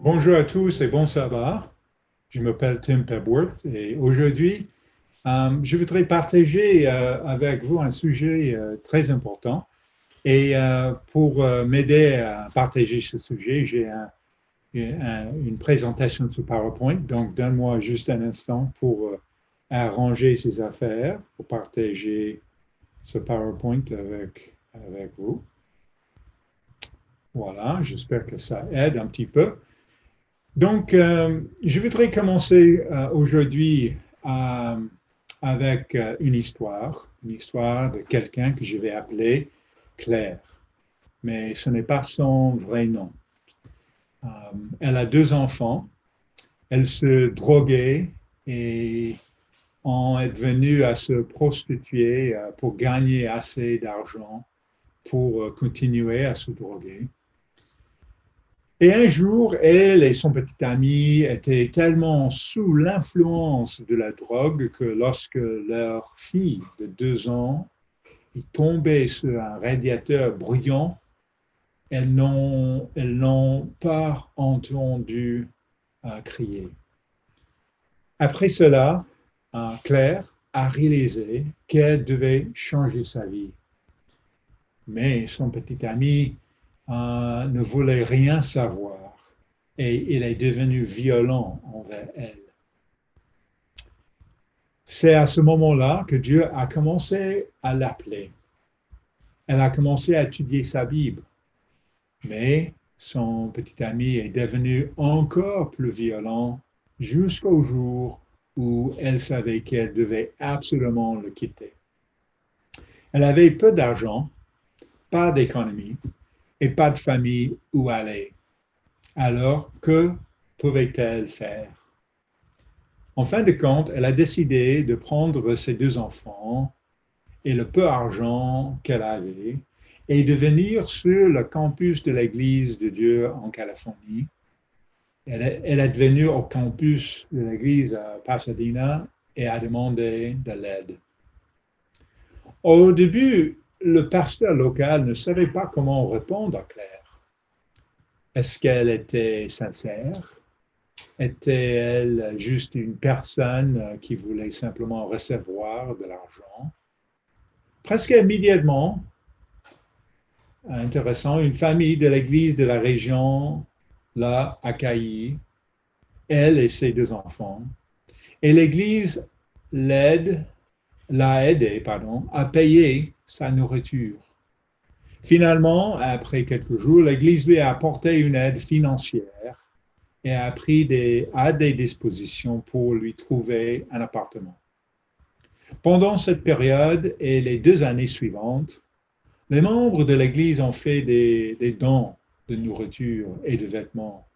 Bonjour à tous et bon sabbat. Je m'appelle Tim Pebworth et aujourd'hui, je voudrais partager avec vous un sujet très important. Et pour m'aider à partager ce sujet, j'ai une présentation sur PowerPoint. Donc, donne-moi juste un instant pour arranger ces affaires, pour partager ce PowerPoint avec vous. Voilà, j'espère que ça aide un petit peu. Donc, je voudrais commencer aujourd'hui euh, avec une histoire de quelqu'un que je vais appeler Claire, mais ce n'est pas son vrai nom. Euh, Elle a deux enfants, elle se droguait et en est venue à se prostituer pour gagner assez d'argent pour continuer à se droguer. Et un jour, elle et son petit ami étaient tellement sous l'influence de la drogue que lorsque leur fille de 2 ans est tombée sur un radiateur bruyant, elles n'ont pas entendu crier. Après cela, Claire a réalisé qu'elle devait changer sa vie. Mais son petit ami ne voulait rien savoir et il est devenu violent envers elle. C'est à ce moment-là que Dieu a commencé à l'appeler. Elle a commencé à étudier sa Bible, mais son petit ami est devenu encore plus violent jusqu'au jour où elle savait qu'elle devait absolument le quitter. Elle avait peu d'argent, pas d'économie et pas de famille où aller. Alors, que pouvait-elle faire? En fin de compte, elle a décidé de prendre ses deux enfants et le peu d'argent qu'elle avait et de venir sur le campus de l'Église de Dieu en Californie. Elle est venue au campus de l'Église à Pasadena et a demandé de l'aide. Au début, le pasteur local ne savait pas comment répondre à Claire. Est-ce qu'elle était sincère? Était-elle juste une personne qui voulait simplement recevoir de l'argent? Presque immédiatement, intéressant, une famille de l'église de la région l'a accueillie, elle et ses deux enfants. Et l'église l'a aidé à payer sa nourriture. Finalement, après quelques jours, l'église lui a apporté une aide financière et a pris des dispositions pour lui trouver un appartement. Pendant cette période et les 2 années suivantes, les membres de l'Église ont fait des dons de nourriture et de vêtements.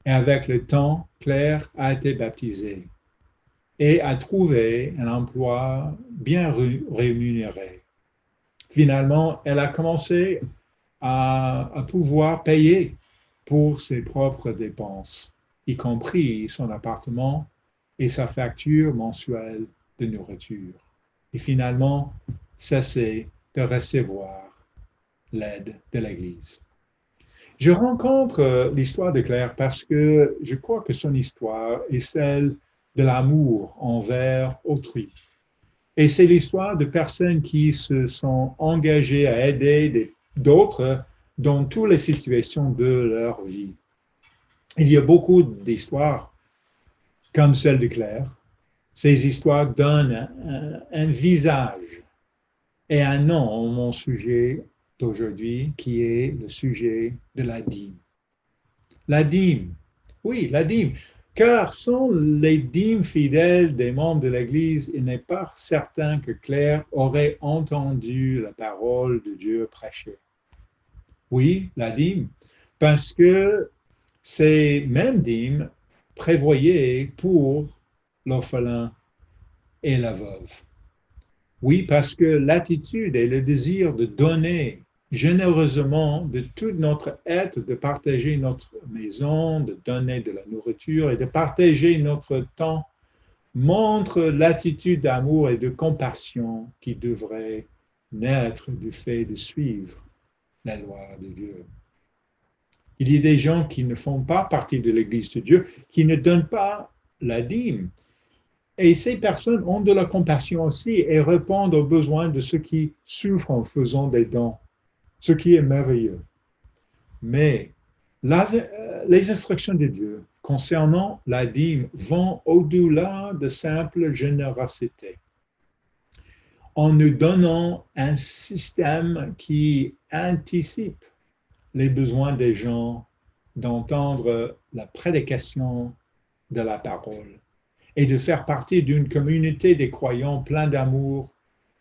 Et avec le temps, Claire a été baptisée et a trouvé un emploi bien rémunéré. Finalement, elle a commencé à pouvoir payer pour ses propres dépenses, y compris son appartement et sa facture mensuelle de nourriture. Et finalement, cesser de recevoir l'aide de l'Église. Je rencontre l'histoire de Claire parce que je crois que son histoire est celle de l'amour envers autrui. Et c'est l'histoire de personnes qui se sont engagées à aider d'autres dans toutes les situations de leur vie. Il y a beaucoup d'histoires comme celle de Claire. Ces histoires donnent un visage et un nom à mon sujet d'aujourd'hui, qui est le sujet de la dîme. La dîme, oui, la dîme. Car sans les dîmes fidèles des membres de l'Église, il n'est pas certain que Claire aurait entendu la parole de Dieu prêchée. Oui, la dîme, parce que ces mêmes dîmes prévoyaient pour l'orphelin et la veuve. Oui, parce que l'attitude et le désir de donner généreusement de tout notre être, de partager notre maison, de donner de la nourriture et de partager notre temps montre l'attitude d'amour et de compassion qui devrait naître du fait de suivre la loi de Dieu. Il y a des gens qui ne font pas partie de l'Église de Dieu, qui ne donnent pas la dîme. Et ces personnes ont de la compassion aussi et répondent aux besoins de ceux qui souffrent en faisant des dons, ce qui est merveilleux. Mais les instructions de Dieu concernant la dîme vont au-delà de simple générosité. En nous donnant un système qui anticipe les besoins des gens d'entendre la prédication de la parole et de faire partie d'une communauté des croyants pleins d'amour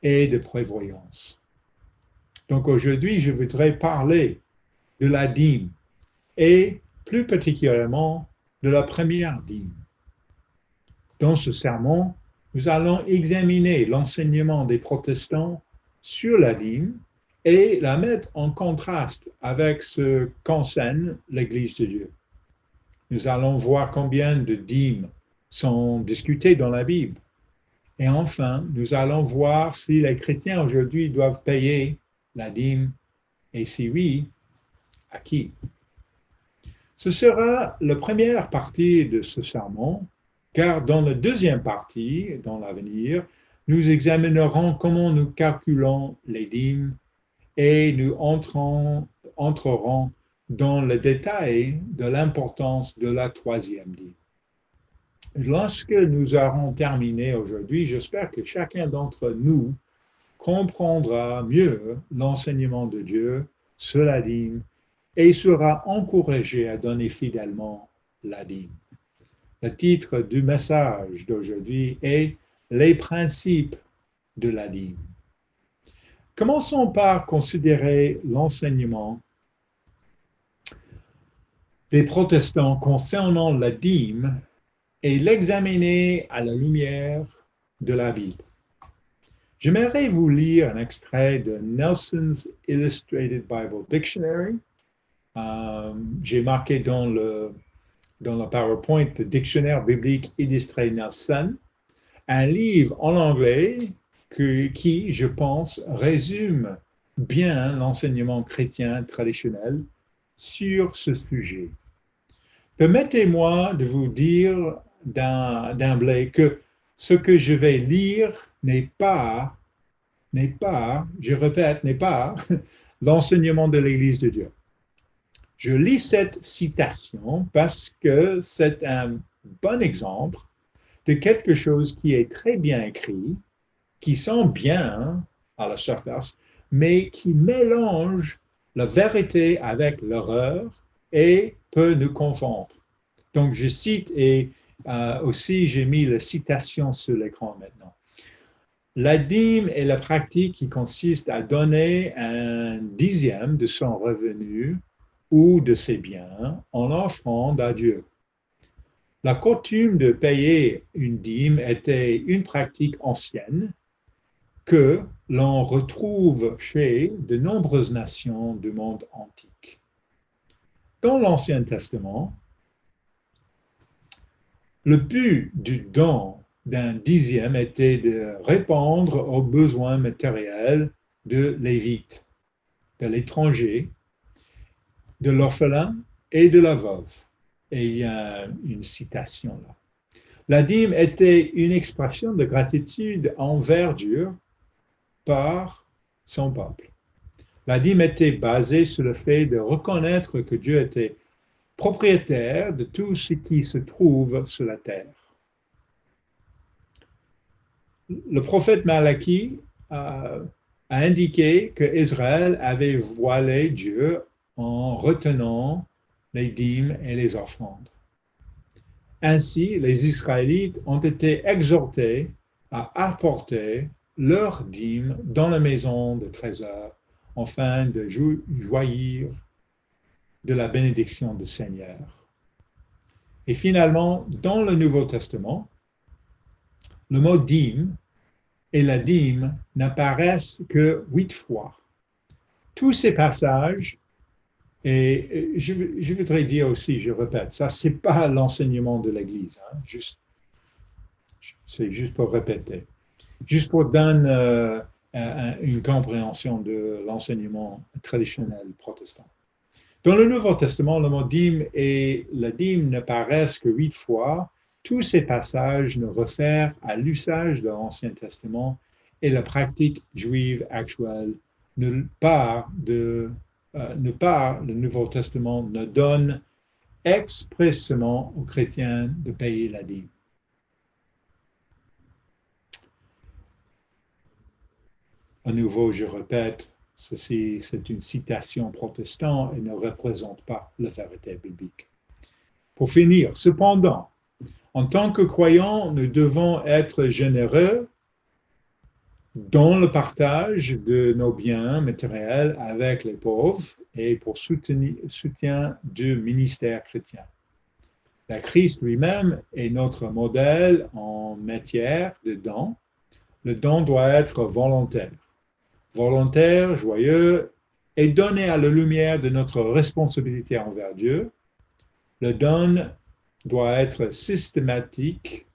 et de prévoyance. Donc aujourd'hui, je voudrais parler de la dîme et plus particulièrement de la première dîme. Dans ce sermon, nous allons examiner l'enseignement des protestants sur la dîme et la mettre en contraste avec ce qu'enseigne l'Église de Dieu. Nous allons voir combien de dîmes sont discutées dans la Bible. Et enfin, nous allons voir si les chrétiens aujourd'hui doivent payer la dîme et si oui, à qui. Ce sera la première partie de ce sermon, car dans la deuxième partie, dans l'avenir, nous examinerons comment nous calculons les dîmes et nous entrerons dans le détail de l'importance de la troisième dîme. Lorsque nous aurons terminé aujourd'hui, j'espère que chacun d'entre nous comprendra mieux l'enseignement de Dieu sur la dîme et sera encouragé à donner fidèlement la dîme. Le titre du message d'aujourd'hui est « Les principes de la dîme ». Commençons par considérer l'enseignement des protestants concernant la dîme et l'examiner à la lumière de la Bible. J'aimerais vous lire un extrait de Nelson's Illustrated Bible Dictionary. J'ai marqué dans le PowerPoint le dictionnaire biblique illustré Nelson, un livre en anglais qui, je pense, résume bien l'enseignement chrétien traditionnel sur ce sujet. Permettez-moi de vous dire d'emblée que ce que je vais lire n'est pas, je répète, n'est pas l'enseignement de l'Église de Dieu. Je lis cette citation parce que c'est un bon exemple de quelque chose qui est très bien écrit, qui sent bien à la surface, mais qui mélange la vérité avec l'erreur et peut nous confondre. Donc, je cite et aussi j'ai mis la citation sur l'écran maintenant. La dîme est la pratique qui consiste à donner un dixième de son revenu ou de ses biens en offrande à Dieu. La coutume de payer une dîme était une pratique ancienne que l'on retrouve chez de nombreuses nations du monde antique. Dans l'Ancien Testament, le but du don d'un dixième était de répondre aux besoins matériels de Lévites, de l'étranger, de l'orphelin et de la veuve. Et il y a une citation là. La dîme était une expression de gratitude envers Dieu par son peuple. La dîme était basée sur le fait de reconnaître que Dieu était propriétaire de tout ce qui se trouve sur la terre. Le prophète Malachie a indiqué que Israël avait voilé Dieu en retenant les dîmes et les offrandes. Ainsi, les Israélites ont été exhortés à apporter leurs dîmes dans la maison de trésor afin de jouir de la bénédiction du Seigneur. Et finalement, dans le Nouveau Testament, le mot dîme et la dîme n'apparaissent que 8 fois. Tous ces passages, et je voudrais dire aussi, je répète, ça c'est pas l'enseignement de l'Église, hein, c'est juste pour répéter, juste pour donner une compréhension de l'enseignement traditionnel protestant. Dans le Nouveau Testament, le mot dîme et la dîme n'apparaissent que 8 fois. Tous ces passages nous réfèrent à l'usage de l'Ancien Testament et la pratique juive actuelle. Nulle part, le Nouveau Testament ne donne expressément aux chrétiens de payer la dîme. À nouveau, je répète, ceci c'est une citation protestante et ne représente pas la vérité biblique. Pour finir, cependant, en tant que croyants, nous devons être généreux dans le partage de nos biens matériels avec les pauvres et pour soutien du ministère chrétien. Le Christ lui-même est notre modèle en matière de don. Le don doit être volontaire. Volontaire, joyeux et donné à la lumière de notre responsabilité envers Dieu. Le don doit être systématique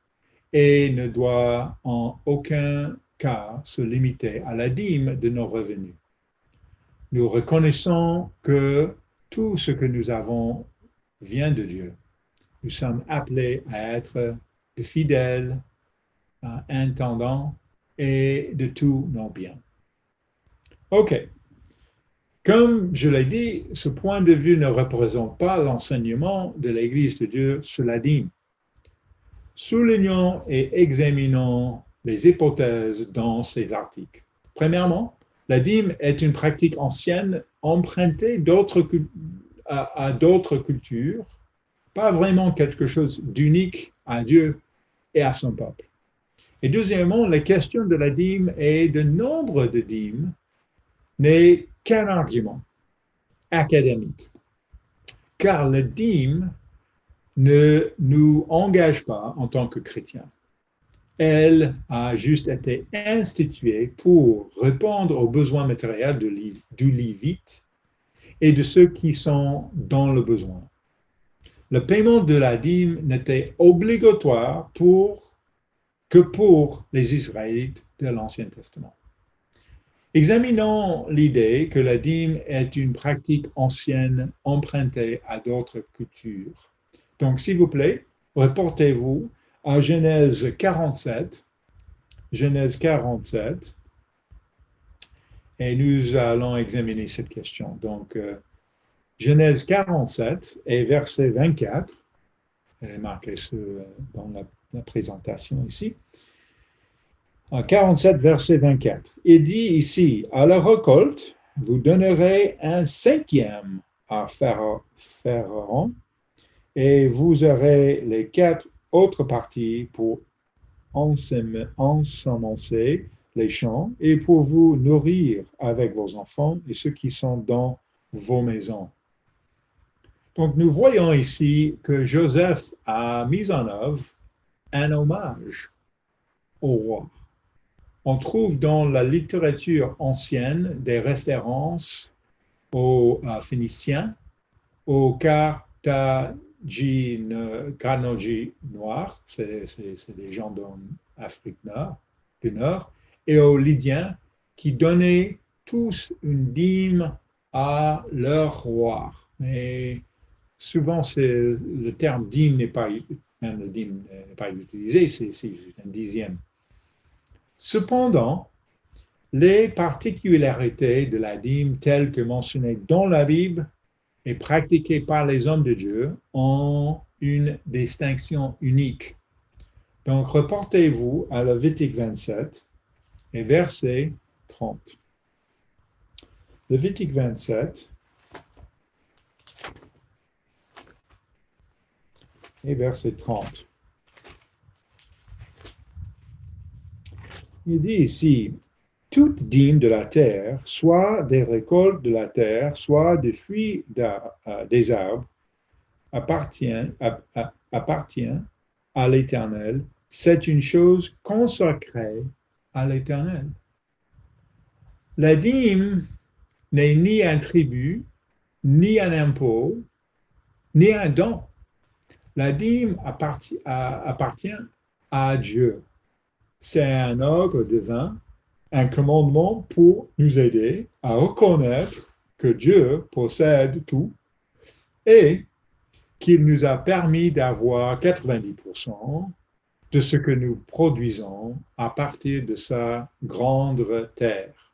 et ne doit en aucun cas se limiter à la dîme de nos revenus. Nous reconnaissons que tout ce que nous avons vient de Dieu. Nous sommes appelés à être de fidèles intendants et de tous nos biens. OK. Comme je l'ai dit, ce point de vue ne représente pas l'enseignement de l'Église de Dieu sur la dîme. Soulignons et examinons les hypothèses dans ces articles. Premièrement, la dîme est une pratique ancienne empruntée à d'autres cultures, pas vraiment quelque chose d'unique à Dieu et à son peuple. Et deuxièmement, la question de la dîme et de nombre de dîmes n'est qu'un argument académique, car la dîme ne nous engage pas en tant que chrétiens. Elle a juste été instituée pour répondre aux besoins matériels du Lévite et de ceux qui sont dans le besoin. Le paiement de la dîme n'était obligatoire que pour les Israélites de l'Ancien Testament. Examinons l'idée que la dîme est une pratique ancienne empruntée à d'autres cultures. Donc, s'il vous plaît, reportez-vous à Genèse 47, et nous allons examiner cette question. Donc, Genèse 47 et verset 24, elle est marquée dans la présentation ici. En 47, verset 24, il dit ici, à la récolte, vous donnerez un cinquième à Pharaon, et vous aurez les 4 autres parties pour ensemencer les champs et pour vous nourrir avec vos enfants et ceux qui sont dans vos maisons. Donc, nous voyons ici que Joseph a mis en œuvre un hommage au roi. On trouve dans la littérature ancienne des références aux Phéniciens, aux Carthaginois, noirs, c'est des gens d'Afrique du Nord, et aux Lydiens qui donnaient tous une dîme à leur roi. Mais souvent, le terme dîme n'est pas utilisé, c'est un dixième. Cependant, les particularités de la dîme telles que mentionnées dans la Bible et pratiquées par les hommes de Dieu ont une distinction unique. Donc, reportez-vous à Lévitique 27 et verset 30. Lévitique 27 et verset 30. Il dit ici, toute dîme de la terre, soit des récoltes de la terre, soit des fruits des arbres, appartient à l'Éternel. C'est une chose consacrée à l'Éternel. La dîme n'est ni un tribut, ni un impôt, ni un don. La dîme appartient à Dieu. C'est un ordre divin, un commandement pour nous aider à reconnaître que Dieu possède tout et qu'il nous a permis d'avoir 90% de ce que nous produisons à partir de sa grande terre.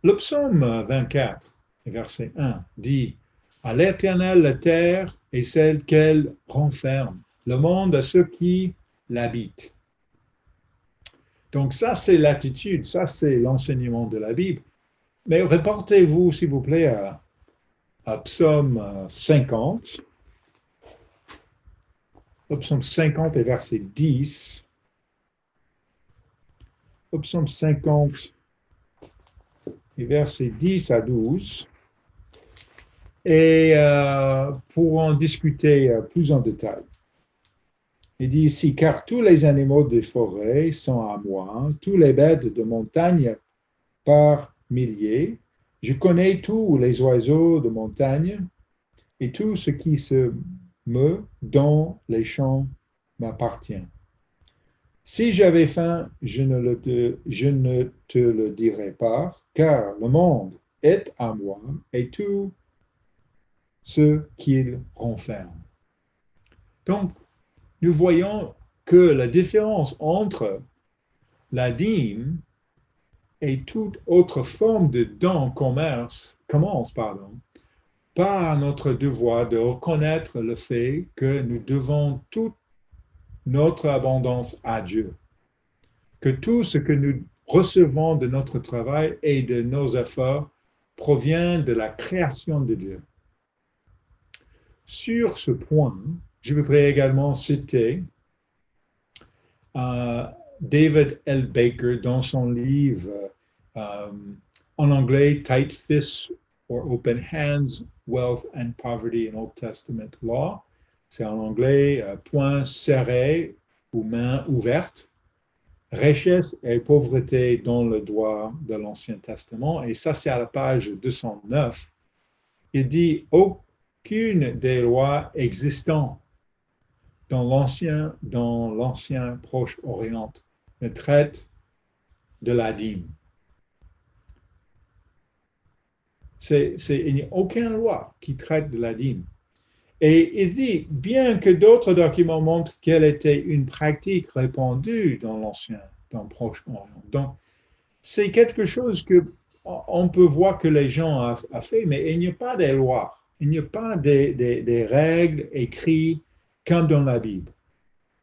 Le psaume 24, verset 1, dit « À l'Éternel la terre et celle qu'elle renferme, le monde à ceux qui l'habitent. » Donc ça, c'est l'attitude, ça, c'est l'enseignement de la Bible. Mais reportez-vous, s'il vous plaît, à Psaume 50. Au psaume 50 et verset 10. Au psaume 50 et verset 10 à 12. Et pour en discuter plus en détail. Il dit ici, car tous les animaux des forêts sont à moi, tous les bêtes de montagne par milliers. Je connais tous les oiseaux de montagne et tout ce qui se meut dans les champs m'appartient. Si j'avais faim, je ne te le dirais pas, car le monde est à moi et tout ce qu'il renferme. Donc, nous voyons que la différence entre la dîme et toute autre forme de don commence par notre devoir de reconnaître le fait que nous devons toute notre abondance à Dieu, que tout ce que nous recevons de notre travail et de nos efforts provient de la création de Dieu. Sur ce point, je voudrais également citer David L. Baker dans son livre en anglais Tight Fists or Open Hands, Wealth and Poverty in Old Testament Law. C'est en anglais poings serrés ou mains ouvertes, richesse et pauvreté dans le droit de l'Ancien Testament. Et ça, c'est à la page 209. Il dit aucune des lois existantes dans l'ancien Proche-Orient ne traite de la dîme. Il n'y a aucune loi qui traite de la dîme. Et il dit, bien que d'autres documents montrent qu'elle était une pratique répandue dans le Proche-Orient. Donc, c'est quelque chose qu'on peut voir que les gens ont fait, mais il n'y a pas de lois, il n'y a pas des règles écrites comme dans la Bible.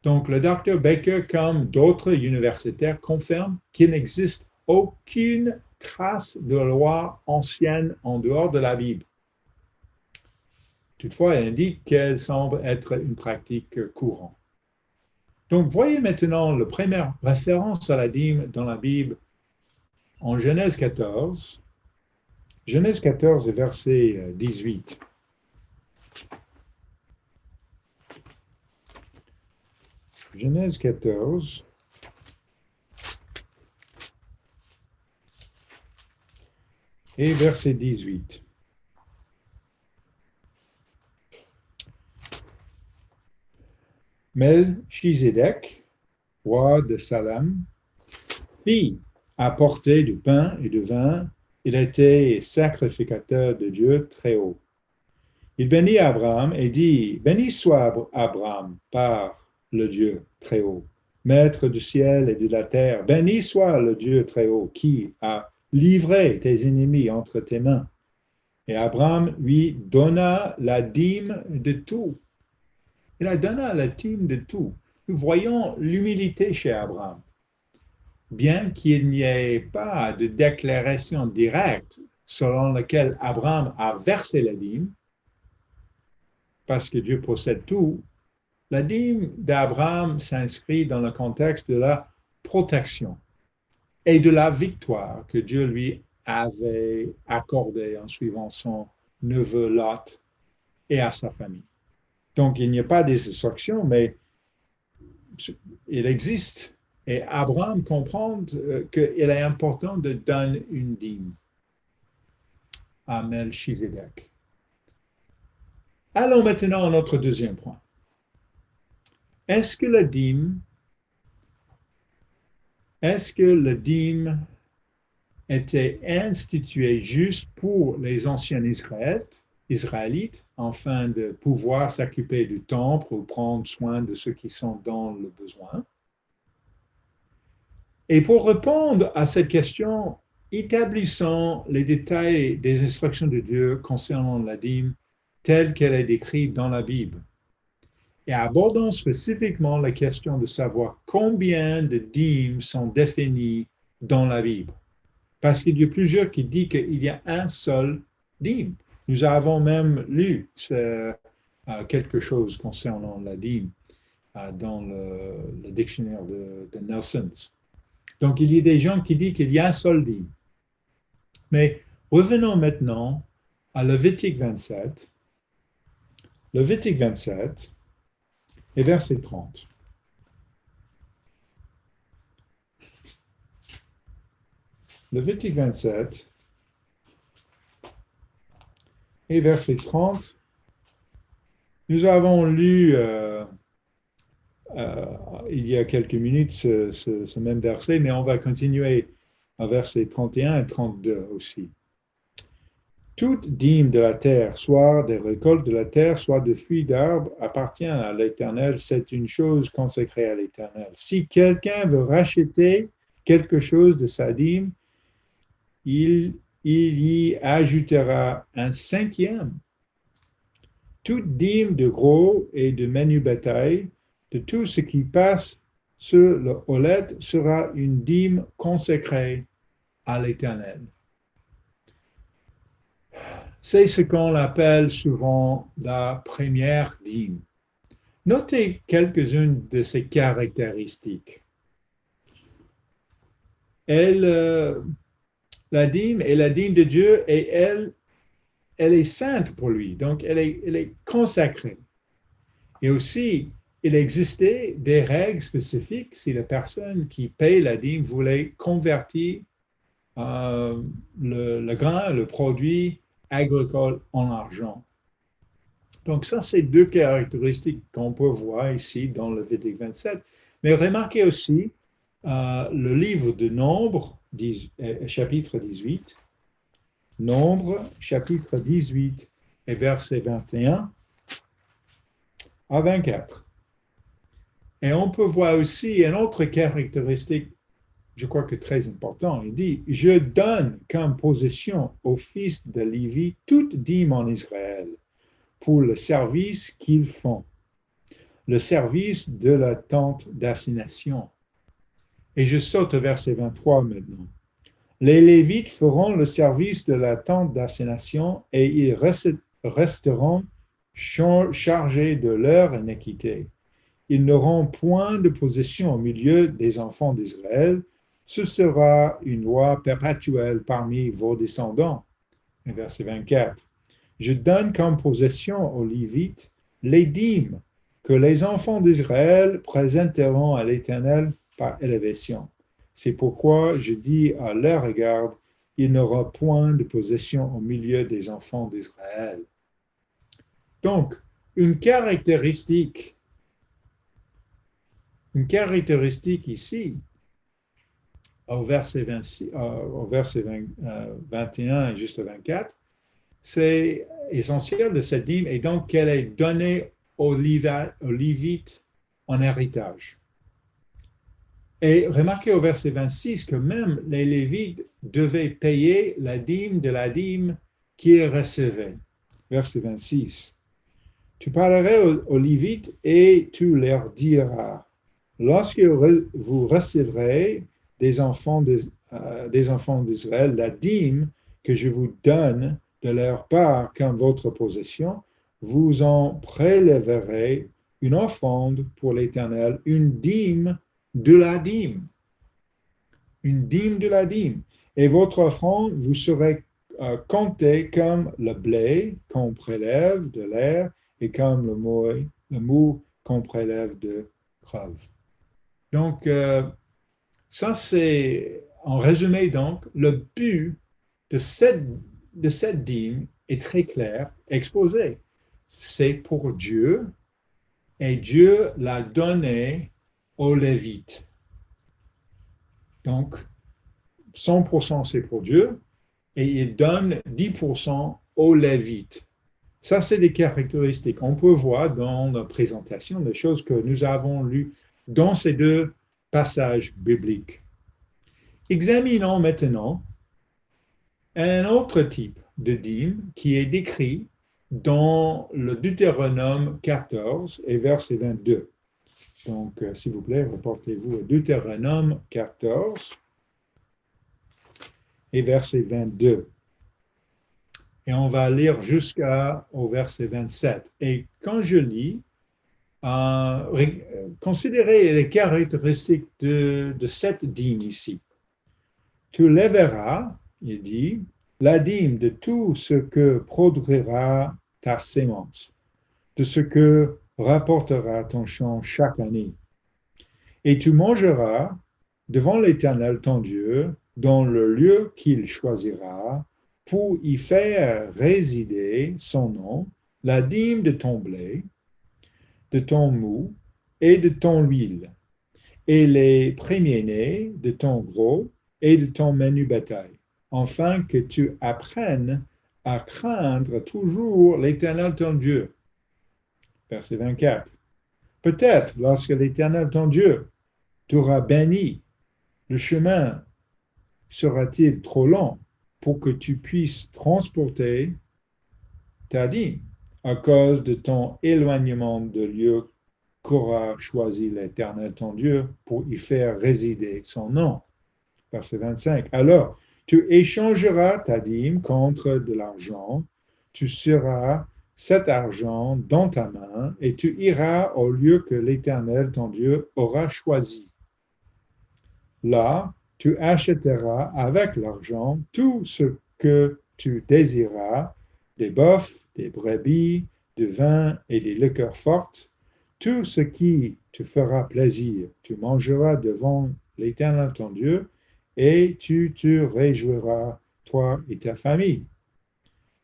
Donc, le docteur Baker, comme d'autres universitaires, confirme qu'il n'existe aucune trace de loi ancienne en dehors de la Bible. Toutefois, elle indique qu'elle semble être une pratique courante. Donc, voyez maintenant la première référence à la dîme dans la Bible en Genèse 14. Genèse 14, verset 18. Genèse 14. Et verset 18. Melchizedek, roi de Salem, fit apporter du pain et du vin. Il était sacrificateur de Dieu très haut. Il bénit Abraham et dit, « Béni soit Abraham par le Dieu très haut, maître du ciel et de la terre. Béni soit le Dieu très haut qui a livré tes ennemis entre tes mains. » Et Abraham lui donna la dîme de tout. Il a donné la dîme de tout. Nous voyons l'humilité chez Abraham. Bien qu'il n'y ait pas de déclaration directe selon laquelle Abraham a versé la dîme, parce que Dieu possède tout, la dîme d'Abraham s'inscrit dans le contexte de la protection et de la victoire que Dieu lui avait accordée en suivant son neveu Lot et à sa famille. Donc, il n'y a pas d'instruction, mais il existe. Et Abraham comprend qu'il est important de donner une dîme à Melchizedek. Allons maintenant à notre deuxième point. Est-ce que la dîme était instituée juste pour les anciens Israélites israélites afin de pouvoir s'occuper du temple ou prendre soin de ceux qui sont dans le besoin. Et pour répondre à cette question, établissons les détails des instructions de Dieu concernant la dîme telle qu'elle est décrite dans la Bible. Et abordons spécifiquement la question de savoir combien de dîmes sont définies dans la Bible. Parce qu'il y a plusieurs qui disent qu'il y a un seul dîme. Nous avons même lu quelque chose concernant la dîme dans le dictionnaire de Nelson's. Donc, il y a des gens qui disent qu'il y a un seul dîme. Mais revenons maintenant à Lévitique 27. Lévitique 27 et verset 30. Lévitique 27 et verset 30. Nous avons lu il y a quelques minutes ce même verset, mais on va continuer à verset 31 et 32 aussi. Toute dîme de la terre, soit des récoltes de la terre, soit de fruits d'arbres, appartient à l'Éternel. C'est une chose consacrée à l'Éternel. Si quelqu'un veut racheter quelque chose de sa dîme, il y ajoutera un cinquième. Toute dîme de gros et de menu bétail, de tout ce qui passe sur le holet, sera une dîme consacrée à l'Éternel. C'est ce qu'on appelle souvent la première dîme. Notez quelques-unes de ces caractéristiques. La dîme est la dîme de Dieu et elle est sainte pour lui, donc elle est consacrée. Et aussi, il existait des règles spécifiques si la personne qui paye la dîme voulait convertir le grain, le produit agricole en argent. Donc ça, c'est deux caractéristiques qu'on peut voir ici dans le Lévitique 27. Mais remarquez aussi le livre de Nombre, chapitre 18. Nombre, chapitre 18 et verset 21 à 24. Et on peut voir aussi une autre caractéristique, je crois que très importante. Il dit, je donne comme possession aux fils de Lévi toute dîme en Israël pour le service qu'ils font, le service de la tente d'assignation. Et je saute au verset 23 maintenant. Les Lévites feront le service de la tente d'assignation et ils resteront chargés de leur iniquité. Ils n'auront point de possession au milieu des enfants d'Israël. Ce sera une loi perpétuelle parmi vos descendants. Verset 24. Je donne comme possession aux Lévites les dîmes que les enfants d'Israël présenteront à l'Éternel par élévation. C'est pourquoi je dis à leur égard, il n'aura point de possession au milieu des enfants d'Israël. Donc, une caractéristique ici, au verset 21 et juste 24, c'est essentiel de cette dîme et donc qu'elle est donnée aux Lévites en héritage. Et remarquez au verset 26 que même les Lévites devaient payer la dîme de la dîme qu'ils recevaient. Verset 26. Tu parleras aux Lévites et tu leur diras, lorsque vous recevrez des enfants d'Israël la dîme que je vous donne de leur part comme votre possession, vous en prélèverez une offrande pour l'Éternel, une dîme de la dîme. Une dîme de la dîme. Et votre offrande vous serez comptée comme le blé qu'on prélève de l'air et comme le mou qu'on prélève de grave. Donc, ça c'est, en résumé donc, le but de cette dîme est très clair, exposé. C'est pour Dieu et Dieu l'a donné aux Lévites. Donc, 100% c'est pour Dieu et il donne 10% aux Lévites. Ça, c'est des caractéristiques. On peut voir dans la présentation des choses que nous avons lues dans ces deux passages bibliques. Examinons maintenant un autre type de dîme qui est décrit dans le Deutéronome 14 et verset 22. Donc, s'il vous plaît, reportez-vous au Deutéronome 14 et verset 22. Et on va lire jusqu'au verset 27. Et quand je lis, considérez les caractéristiques de cette dîme ici. Tu lèveras, il dit, la dîme de tout ce que produira ta sémence, de ce que rapportera ton champ chaque année. Et tu mangeras devant l'Éternel ton Dieu, dans le lieu qu'il choisira, pour y faire résider son nom, la dîme de ton blé, de ton mou et de ton huile, et les premiers-nés de ton gros et de ton menu bétail, afin que tu apprennes à craindre toujours l'Éternel ton Dieu. Verset 24. Peut-être, lorsque l'Éternel ton Dieu t'aura béni, le chemin sera-t-il trop long pour que tu puisses transporter ta dîme à cause de ton éloignement de lieu qu'aura choisi l'Éternel ton Dieu pour y faire résider son nom. Verset 25. Alors, tu échangeras ta dîme contre de l'argent, tu seras cet argent dans ta main et tu iras au lieu que l'Éternel ton Dieu aura choisi. Là, tu achèteras avec l'argent tout ce que tu désiras, des bœufs, des brebis, du vin et des liqueurs fortes, tout ce qui te fera plaisir. Tu mangeras devant l'Éternel ton Dieu et tu te réjouiras, toi et ta famille.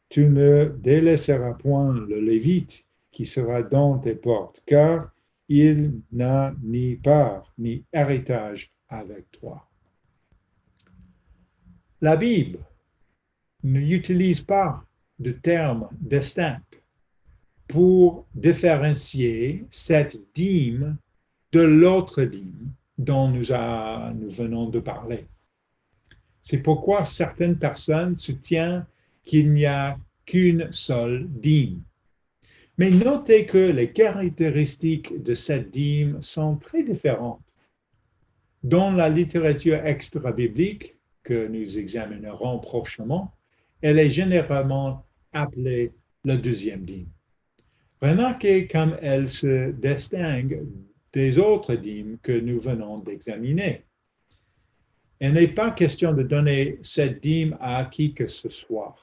Tu ne délaisseras point le Lévite qui sera dans tes portes, car il n'a ni part ni héritage avec toi. La Bible n'utilise pas de termes distincts pour différencier cette dîme de l'autre dîme dont nous venons de parler. C'est pourquoi certaines personnes soutiennent qu'il n'y a qu'une seule dîme. Mais notez que les caractéristiques de cette dîme sont très différentes. Dans la littérature extra-biblique, que nous examinerons prochainement, elle est généralement appelée la deuxième dîme. Remarquez comme elle se distingue des autres dîmes que nous venons d'examiner. Il n'est pas question de donner cette dîme à qui que ce soit.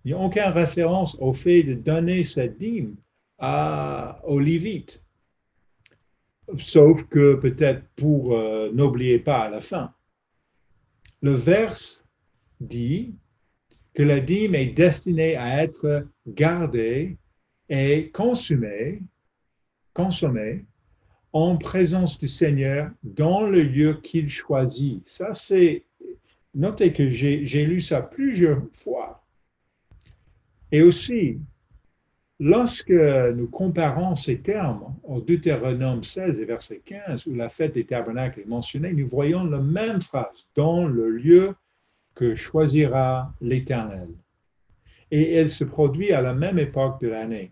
Il n'y a aucune référence au fait de donner cette dîme aux Lévites, sauf que peut-être pour n'oublier pas à la fin. Le vers dit que la dîme est destinée à être gardée et consommée en présence du Seigneur dans le lieu qu'il choisit. Ça, c'est, notez que j'ai lu ça plusieurs fois. Et aussi, lorsque nous comparons ces termes au Deutéronome 16 et verset 15, où la fête des tabernacles est mentionnée, nous voyons la même phrase, dans le lieu que choisira l'Éternel. Et elle se produit à la même époque de l'année.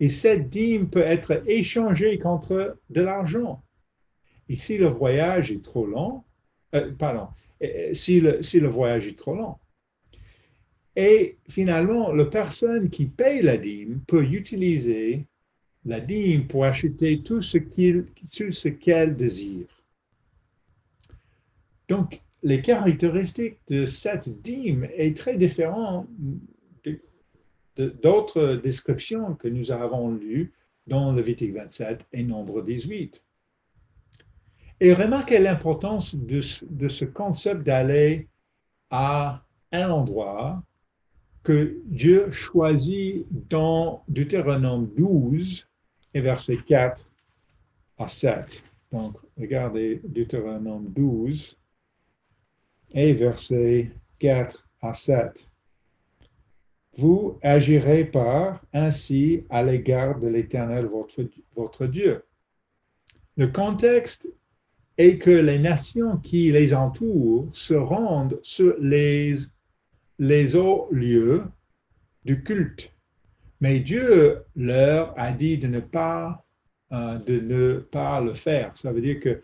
Et cette dîme peut être échangée contre de l'argent. Et si le voyage est trop long, si le voyage est trop long. Et finalement, la personne qui paye la dîme peut utiliser la dîme pour acheter tout ce qu'elle désire. Donc, les caractéristiques de cette dîme est très différentes d'autres descriptions que nous avons lues dans Lévitique 27 et Nombre 18. Et remarquez l'importance de ce concept d'aller à un endroit que Dieu choisit dans Deutéronome 12 et versets 4 à 7. Donc, regardez Deutéronome 12 et versets 4 à 7. vous agirez pas ainsi à l'égard de l'Éternel, votre Dieu. Le contexte est que les nations qui les entourent se rendent sur les hauts lieux du culte. Mais Dieu leur a dit de ne pas le faire. Ça veut dire que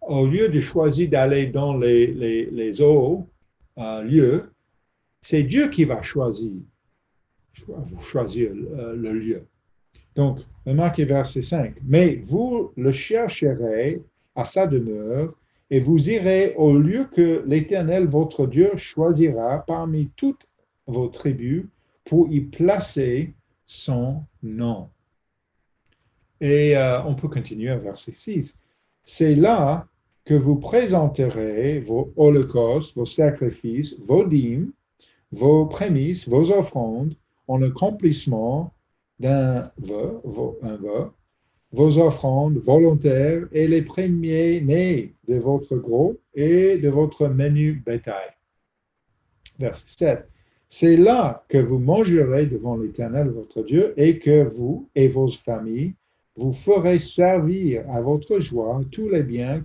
au lieu de choisir d'aller dans les hauts lieux, c'est Dieu qui va choisir le lieu. Donc, remarquez verset 5. Mais vous le chercherez à sa demeure et vous irez au lieu que l'Éternel, votre Dieu, choisira parmi toutes vos tribus pour y placer son nom. Et on peut continuer à verset 6. C'est là que vous présenterez vos holocaustes, vos sacrifices, vos dîmes, vos prémices, vos offrandes, en accomplissement d'un vœu, vos offrandes volontaires et les premiers-nés de votre gros et de votre menu bétail. Verset 7. C'est là que vous mangerez devant l'Éternel votre Dieu et que vous et vos familles vous ferez servir à votre joie tous les biens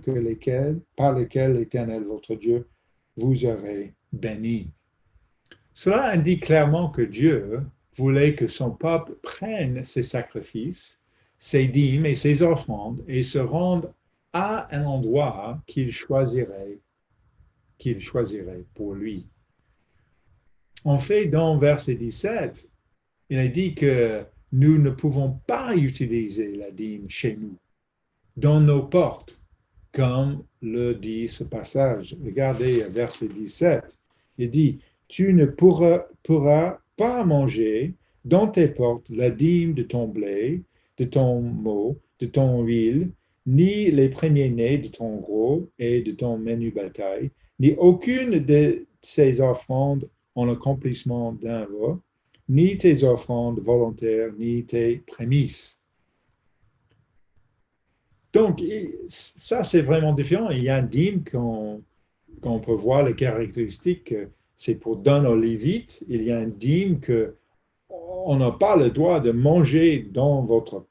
par lesquels l'Éternel votre Dieu vous aurait béni. Cela indique clairement que Dieu voulait que son peuple prenne ses sacrifices, ses dîmes et ses offrandes et se rende à un endroit qu'il choisirait pour lui. En fait, dans verset 17, il a dit que nous ne pouvons pas utiliser la dîme chez nous, dans nos portes, comme le dit ce passage. Regardez verset 17. Il dit, tu ne pourras pas manger dans tes portes la dîme de ton blé, de ton meau, de ton huile, ni les premiers-nés de ton gros et de ton menu bétail, ni aucune de ces offrandes en accomplissement d'un vœu, ni tes offrandes volontaires, ni tes prémices. Donc, ça, c'est vraiment différent. Il y a un dîme qu'on peut voir les caractéristiques, c'est pour donner aux Lévites. Il y a un dîme qu'on n'a pas le droit de manger dans votre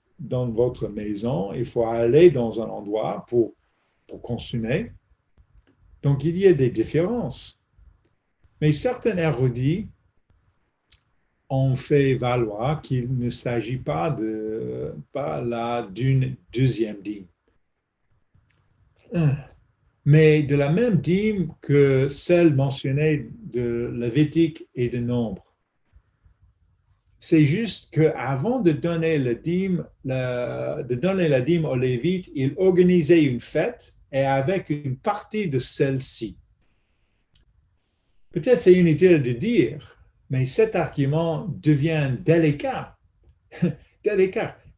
maison. Il faut aller dans un endroit pour consommer. Donc, il y a des différences. Mais certains érudits ont fait valoir qu'il ne s'agit pas d'une deuxième dîme, mais de la même dîme que celle mentionnée de Lévitique et de Nombre. C'est juste qu'avant de donner la dîme aux Lévites, ils organisaient une fête et avec une partie de celle-ci. Peut-être c'est inutile de dire, mais cet argument devient délicat,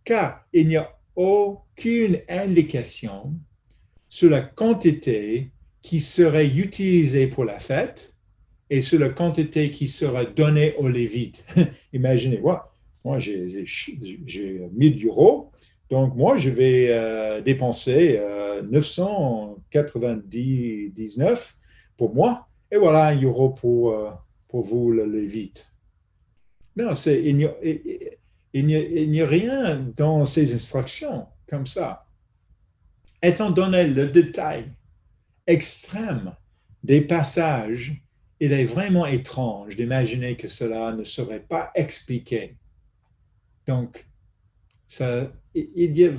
car il n'y a aucune indication sur la quantité qui serait utilisée pour la fête et sur la quantité qui sera donnée aux Lévites. Imaginez, moi j'ai 1000 euros, donc moi je vais dépenser 999 pour moi, et voilà 1 euro pour vous, le Lévite. Non, il n'y a rien dans ces instructions comme ça. Étant donné le détail extrême des passages, il est vraiment étrange d'imaginer que cela ne serait pas expliqué. Donc, il y a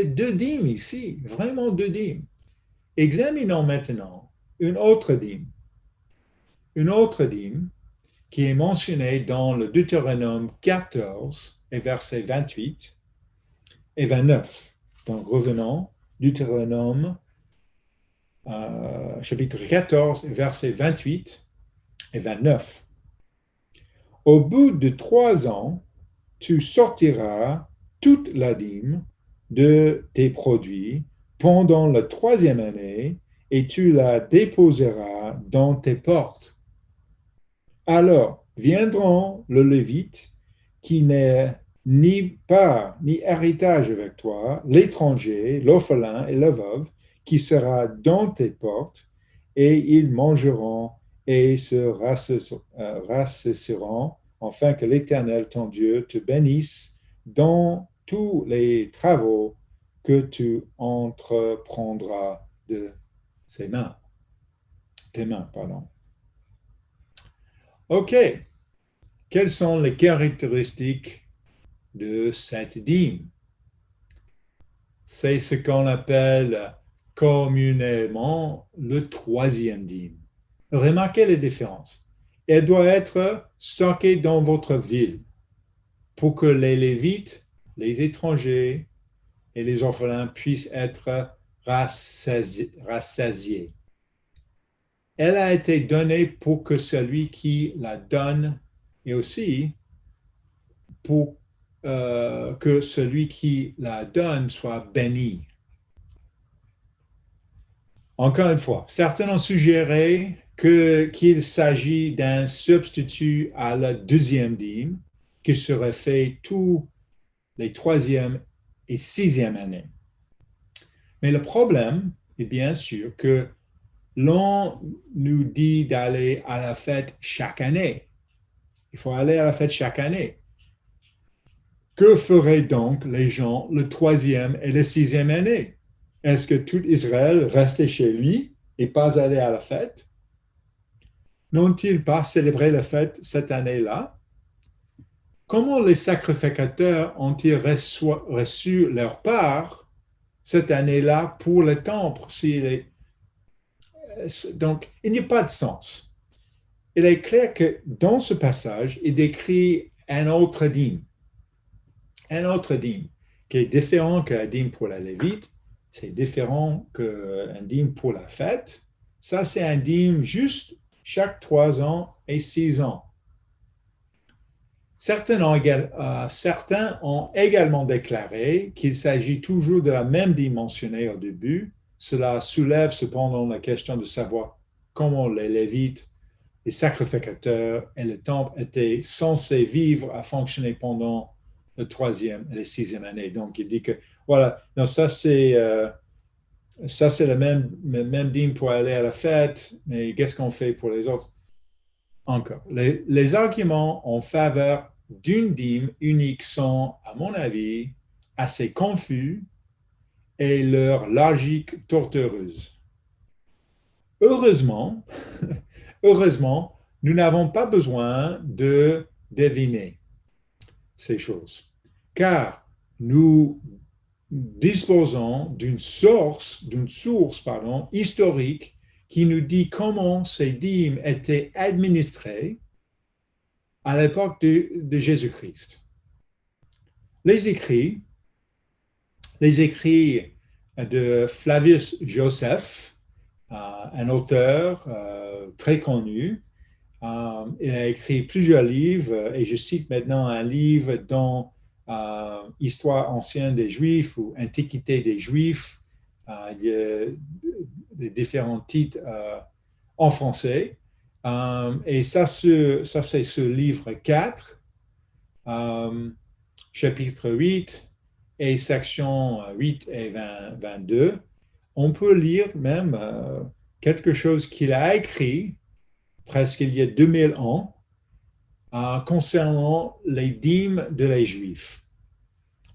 2 dîmes ici, vraiment 2 dîmes. Examinons maintenant une autre dîme qui est mentionnée dans le Deutéronome 14 et versets 28 et 29. Donc, revenons, Deutéronome chapitre 14, versets 28 et 29. Au bout de 3 ans, tu sortiras toute la dîme de tes produits pendant la 3e année et tu la déposeras dans tes portes. Alors viendront le Lévite qui n'est ni part ni héritage avec toi, l'étranger, l'orphelin et la veuve, qui sera dans tes portes, et ils mangeront et se rassesseront, afin que l'Éternel, ton Dieu, te bénisse dans tous les travaux que tu entreprendras de tes mains, pardon. OK. Quelles sont les caractéristiques de cette dîme? C'est ce qu'on appelle communément le troisième dîme. Remarquez les différences. Elle doit être stockée dans votre ville pour que les Lévites, les étrangers et les orphelins puissent être rassasiés. Elle a été donnée pour que celui qui la donne et aussi pour que celui qui la donne soit béni. Encore une fois, certains ont suggéré qu'il s'agit d'un substitut à la deuxième dîme qui serait fait tous les troisième et sixième années. Mais le problème est bien sûr que l'on nous dit d'aller à la fête chaque année. Il faut aller à la fête chaque année. Que feraient donc les gens le troisième et le sixième année? Est-ce que tout Israël restait chez lui et pas allé à la fête? N'ont-ils pas célébré la fête cette année-là? Comment les sacrificateurs ont-ils reçu leur part cette année-là pour le temple? Donc, il n'y a pas de sens. Il est clair que dans ce passage, il décrit un autre dîme qui est différent qu'un dîme pour la Lévite, c'est différent qu'un dîme pour la fête. Ça, c'est un dîme juste chaque 3 ans et 6 ans. Certains ont également déclaré qu'il s'agit toujours de la même dîme mentionnée au début. Cela soulève cependant la question de savoir comment les Lévites, les sacrificateurs et le temple étaient censés vivre à fonctionner pendant le troisième et la sixième année. Donc, il dit que, voilà, donc ça c'est le même dîme pour aller à la fête, mais qu'est-ce qu'on fait pour les autres? Encore. Les arguments en faveur d'une dîme unique sont, à mon avis, assez confus et leur logique tortueuse. Heureusement, heureusement, nous n'avons pas besoin de deviner ces choses, car nous disposons d'une source historique qui nous dit comment ces dîmes étaient administrées à l'époque de Jésus-Christ. Les écrits de Flavius Joseph, un auteur très connu, il a écrit plusieurs livres, et je cite maintenant un livre dans Histoire ancienne des Juifs ou Antiquité des Juifs. Il y a des différents titres en français. Et ça, c'est ce livre 4, chapitre 8 et section 8 et 22. On peut lire même quelque chose qu'il a écrit presque il y a 2000 ans concernant les dîmes de les Juifs.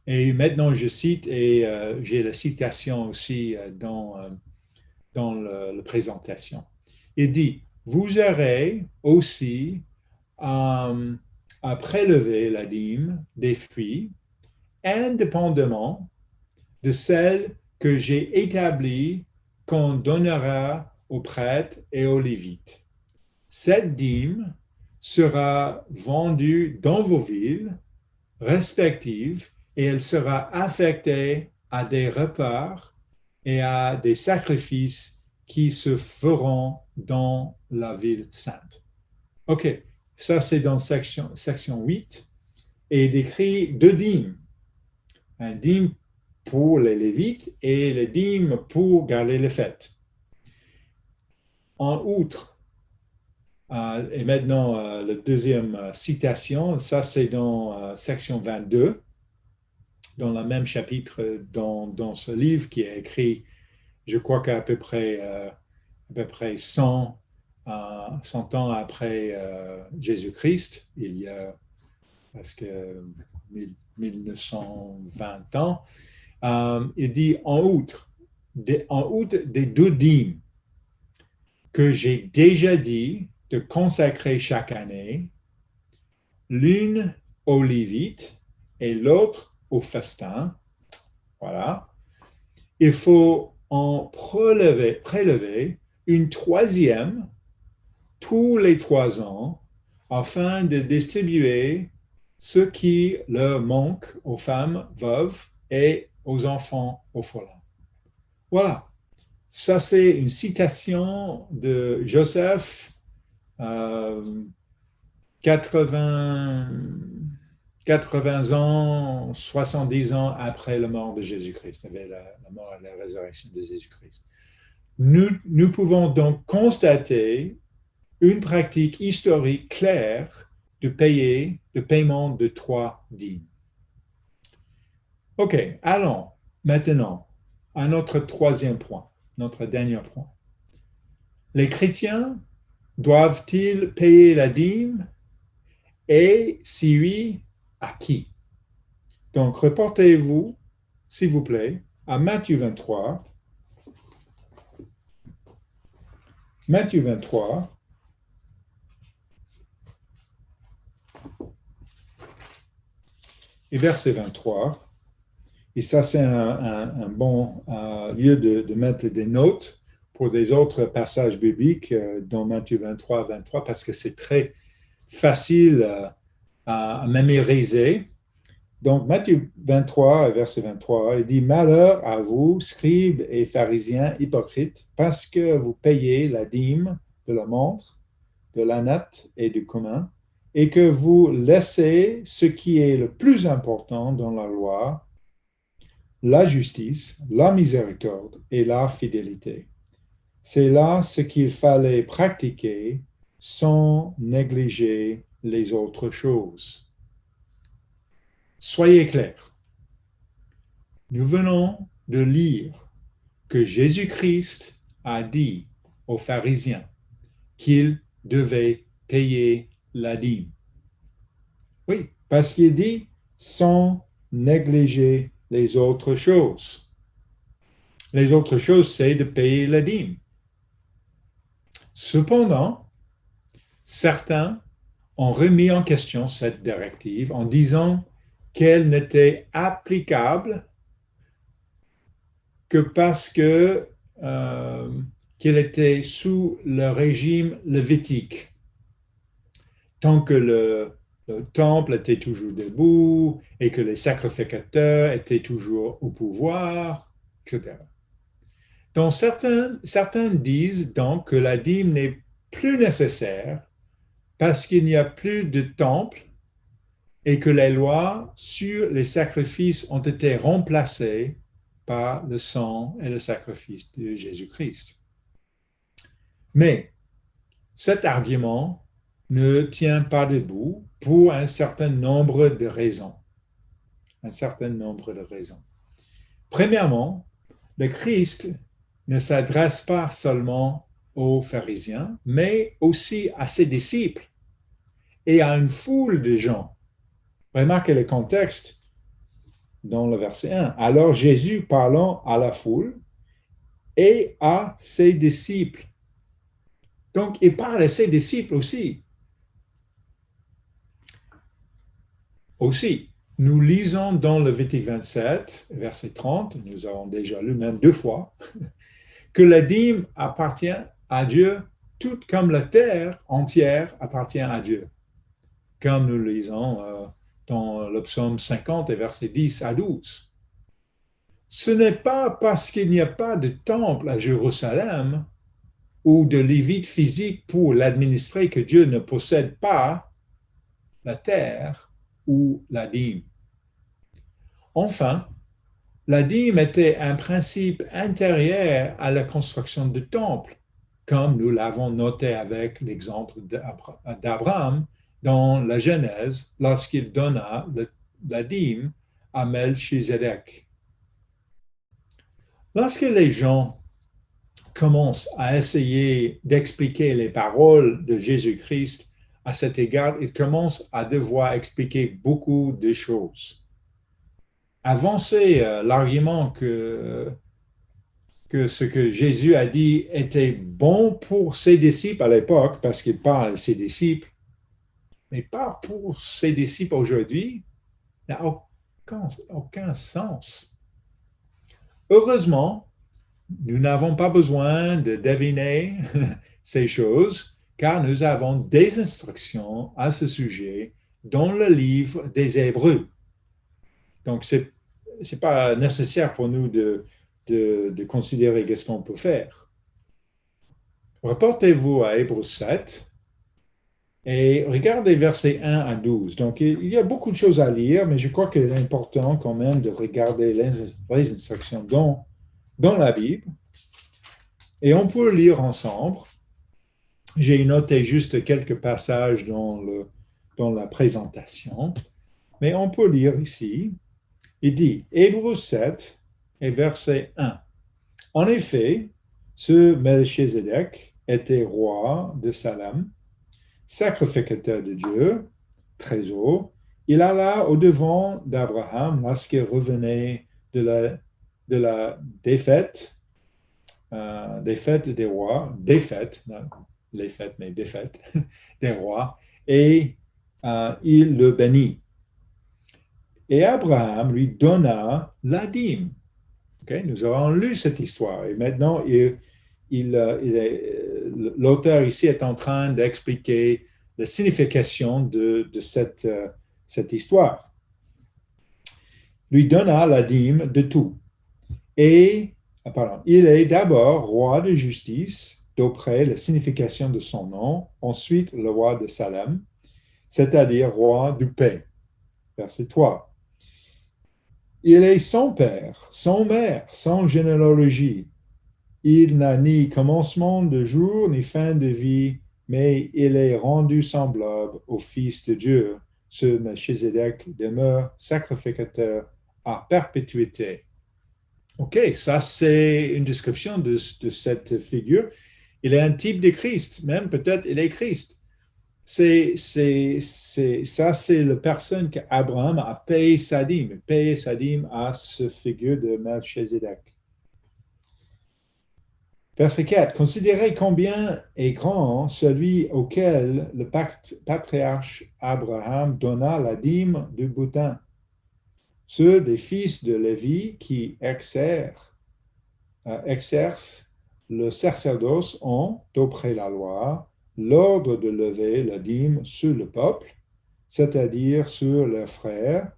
Et maintenant, je cite, et j'ai la citation aussi dans la présentation. Il dit, vous aurez aussi à prélever la dîme des fruits, indépendamment de celle que j'ai établie qu'on donnera aux prêtres et aux lévites. Cette dîme sera vendue dans vos villes respectives et elle sera affectée à des repas et à des sacrifices qui se feront dans la ville sainte. OK, ça c'est dans section 8 et il décrit 2 dîmes. Un dîme pour les Lévites et le dîme pour garder les fêtes. En outre, et maintenant la deuxième citation, ça c'est dans section 22, dans le même chapitre dans ce livre qui est écrit, je crois qu'à peu près 100 100 ans après Jésus-Christ, il y a presque 1920 ans, il dit en outre des 2 dîmes que j'ai déjà dit de consacrer chaque année, l'une aux Lévites et l'autre au festin. Voilà. Il faut en prélever une troisième tous les 3 ans afin de distribuer ce qui leur manque aux femmes veuves et aux enfants orphelins. Voilà. Ça, c'est une citation de Joseph, 80, 80 ans, 70 ans après la mort de Jésus-Christ, avec la mort et la résurrection de Jésus-Christ. Nous pouvons donc constater une pratique historique claire de paiement de 3 dîmes. OK, allons maintenant à notre 3e point, notre dernier point. Les chrétiens doivent-ils payer la dîme et si oui, à qui? Donc, reportez-vous, s'il vous plaît, à Matthieu 23. Matthieu 23. Et verset 23. Et ça, c'est un bon lieu de mettre des notes pour des autres passages bibliques dans Matthieu 23, 23, parce que c'est très facile à mémoriser. Donc, Matthieu 23, verset 23, il dit « Malheur à vous, scribes et pharisiens hypocrites, parce que vous payez la dîme de la montre, de la natte et du commun, et que vous laissez ce qui est le plus important dans la loi, la justice, la miséricorde et la fidélité. C'est là ce qu'il fallait pratiquer sans négliger les autres choses. » Soyez clairs. Nous venons de lire que Jésus-Christ a dit aux pharisiens qu'ils devaient payer la dîme. Oui, parce qu'il dit sans négliger les autres choses. Les autres choses, c'est de payer la dîme. Cependant, certains ont remis en question cette directive en disant qu'elle n'était applicable que parce qu'elle était sous le régime lévitique. Tant que le temple était toujours debout et que les sacrificateurs étaient toujours au pouvoir, etc. Donc, certains disent donc que la dîme n'est plus nécessaire parce qu'il n'y a plus de temple et que les lois sur les sacrifices ont été remplacées par le sang et le sacrifice de Jésus-Christ. Mais cet argument ne tient pas debout pour un certain nombre de raisons. Premièrement, le Christ ne s'adresse pas seulement aux pharisiens, mais aussi à ses disciples et à une foule de gens. Remarquez le contexte dans le verset 1. Alors Jésus parlant à la foule et à ses disciples. Donc, il parle à ses disciples aussi. Aussi, nous lisons dans Lévitique 27, verset 30, nous avons déjà lu même 2 fois, que la dîme appartient à Dieu, tout comme la terre entière appartient à Dieu. Comme nous lisons dans le psaume 50, versets 10 à 12. Ce n'est pas parce qu'il n'y a pas de temple à Jérusalem ou de lévite physique pour l'administrer que Dieu ne possède pas la terre ou la dîme. Enfin, la dîme était un principe intérieur à la construction du temple, comme nous l'avons noté avec l'exemple d'Abraham dans la Genèse lorsqu'il donna la dîme à Melchizedek. Lorsque les gens commence à essayer d'expliquer les paroles de Jésus-Christ, à cet égard, il commence à devoir expliquer beaucoup de choses. Avancer l'argument que ce que Jésus a dit était bon pour ses disciples à l'époque, parce qu'il parle à ses disciples, mais pas pour ses disciples aujourd'hui, n'a aucun sens. Heureusement, nous n'avons pas besoin de deviner ces choses, car nous avons des instructions à ce sujet dans le livre des Hébreux. Donc, ce n'est pas nécessaire pour nous de considérer qu'est-ce qu'on peut faire. Reportez-vous à Hébreux 7 et regardez versets 1 à 12. Donc, il y a beaucoup de choses à lire, mais je crois qu'il est important quand même de regarder les instructions dans la Bible. Et on peut lire ensemble. J'ai noté juste quelques passages dans la présentation, mais on peut lire ici. Il dit, Hébreux 7 et verset 1. En effet, ce Melchizedek était roi de Salem, sacrificateur de Dieu, très haut. Il alla au-devant d'Abraham lorsqu'il revenait de la défaite des rois, non, les fêtes, mais défaite des rois, et il le bénit. Et Abraham lui donna la dîme. Okay? Nous avons lu cette histoire et maintenant l'auteur ici est en train d'expliquer la signification de cette histoire. Lui donna la dîme de tout. Et il est d'abord roi de justice, d'après la signification de son nom, ensuite le roi de Salem, c'est-à-dire roi du paix. Verset 3. Il est sans père, sans mère, sans généalogie. Il n'a ni commencement de jour, ni fin de vie, mais il est rendu semblable au Fils de Dieu. Ce Melchizedek demeure sacrificateur à perpétuité. OK, ça c'est une description de cette figure. Il est un type de Christ, même peut-être il est Christ. Ça c'est la personne qu'Abraham a payé sa dîme à ce figure de Melchizedek. Verset 4. Considérez combien est grand celui auquel le patriarche Abraham donna la dîme du butin. Ceux des fils de Lévi qui exercent le sacerdoce ont, d'après la loi, l'ordre de lever la dîme sur le peuple, c'est-à-dire sur leurs frères,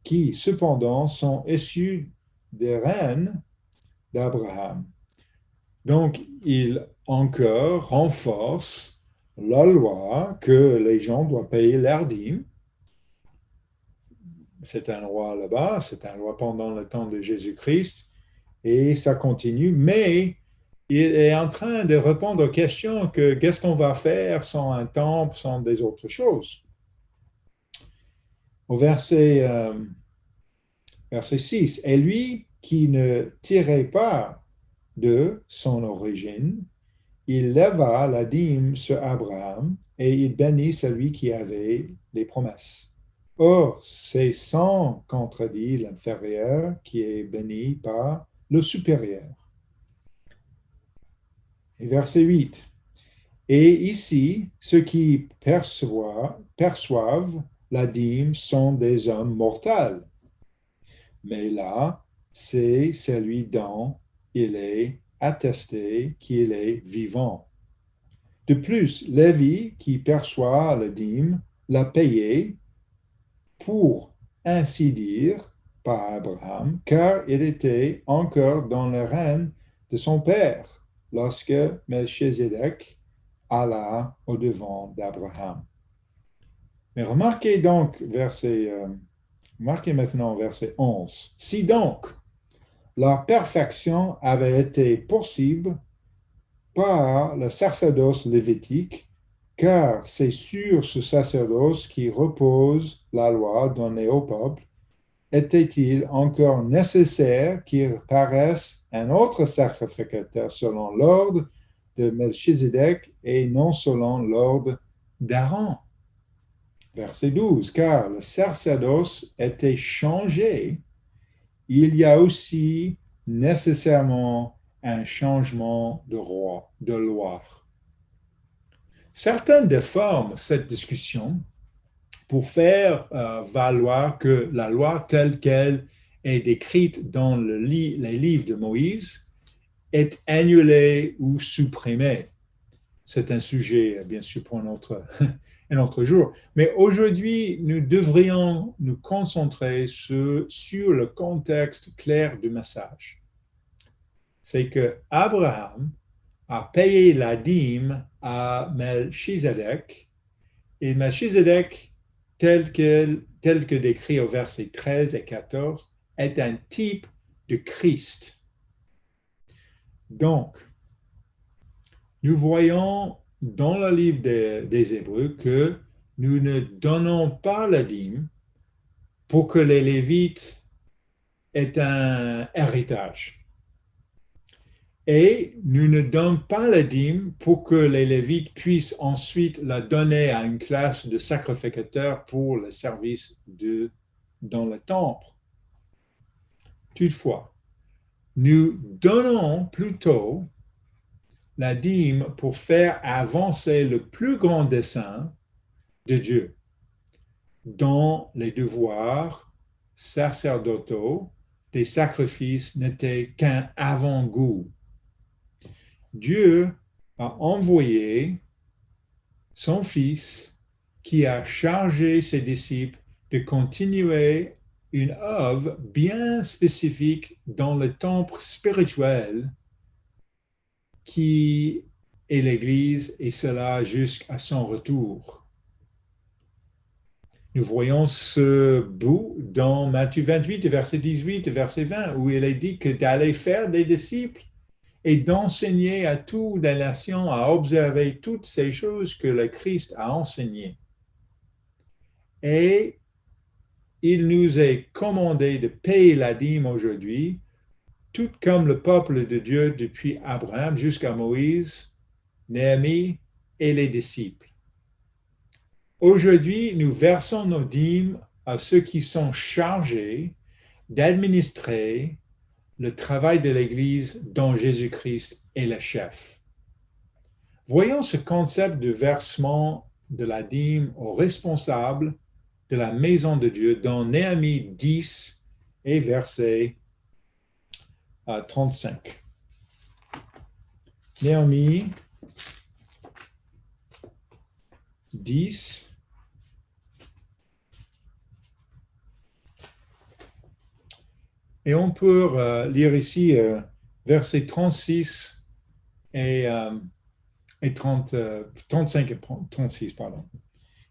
qui cependant sont issus des reines d'Abraham. Donc, il encore renforce la loi que les gens doivent payer leur dîme. C'est un loi là-bas, c'est un loi pendant le temps de Jésus-Christ, et ça continue, mais il est en train de répondre aux questions que qu'est-ce qu'on va faire sans un temple, sans des autres choses. Au verset 6, et lui qui ne tirait pas de son origine, il leva la dîme sur Abraham et il bénit celui qui avait les promesses. Or, c'est sans contredit l'inférieur qui est béni par le supérieur. Et verset 8. Et ici, ceux qui perçoivent la dîme sont des hommes mortels. Mais là, c'est celui dont il est attesté qu'il est vivant. De plus, Lévi, qui perçoit la dîme, l'a payé pour ainsi dire par Abraham, car il était encore dans le règne de son père lorsque Melchizedek alla au-devant d'Abraham. Mais remarquez maintenant verset 11. Si donc leur perfection avait été possible par le sacerdoce lévitique, car c'est sur ce sacerdoce qui repose la loi donnée au peuple, était-il encore nécessaire qu'il paraisse un autre sacrificateur selon l'ordre de Melchizedek et non selon l'ordre d'Aaron? Verset 12, car le sacerdoce était changé, il y a aussi nécessairement un changement de loi. Certains déforment cette discussion pour faire valoir que la loi telle qu'elle est décrite dans les livres de Moïse est annulée ou supprimée. C'est un sujet, bien sûr, pour un autre jour. Mais aujourd'hui, nous devrions nous concentrer sur le contexte clair du message. C'est que Abraham a payé la dîme à Melchizedek, et Melchizedek, tel que décrit au verset 13 et 14, est un type de Christ. Donc, nous voyons dans le livre des Hébreux que nous ne donnons pas la dîme pour que les Lévites aient un héritage. Et nous ne donnons pas la dîme pour que les Lévites puissent ensuite la donner à une classe de sacrificateurs pour le service dans le temple. Toutefois, nous donnons plutôt la dîme pour faire avancer le plus grand dessein de Dieu, dont les devoirs sacerdotaux des sacrifices n'étaient qu'un avant-goût. Dieu a envoyé son Fils qui a chargé ses disciples de continuer une œuvre bien spécifique dans le temple spirituel qui est l'Église, et cela jusqu'à son retour. Nous voyons ce bout dans Matthieu 28, verset 18 et verset 20, où il est dit que d'aller faire des disciples et d'enseigner à toutes les nations à observer toutes ces choses que le Christ a enseignées. Et il nous est commandé de payer la dîme aujourd'hui, tout comme le peuple de Dieu depuis Abraham jusqu'à Moïse, Néhémie et les disciples. Aujourd'hui, nous versons nos dîmes à ceux qui sont chargés d'administrer le travail de l'Église dont Jésus-Christ est le chef. Voyons ce concept de versement de la dîme aux responsables de la maison de Dieu dans Néhémie 10 et verset 35. Néhémie 10, et on peut lire ici versets 36 et 35 et 36. Pardon.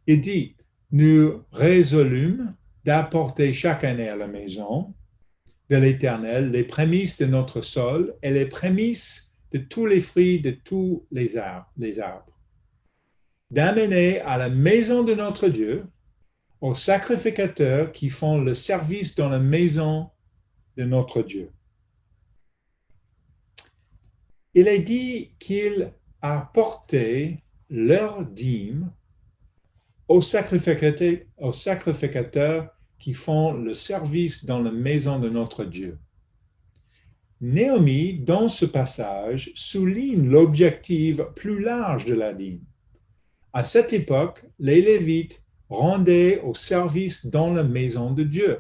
Il dit, nous résolûmes d'apporter chaque année à la maison de l'Éternel les prémices de notre sol et les prémices de tous les fruits de tous les arbres, d'amener à la maison de notre Dieu aux sacrificateurs qui font le service dans la maison de notre Dieu. Il est dit qu'il a porté leur dîme aux sacrificateurs qui font le service dans la maison de notre Dieu. Néhémie, dans ce passage, souligne l'objectif plus large de la dîme. À cette époque, les Lévites rendaient au service dans la maison de Dieu.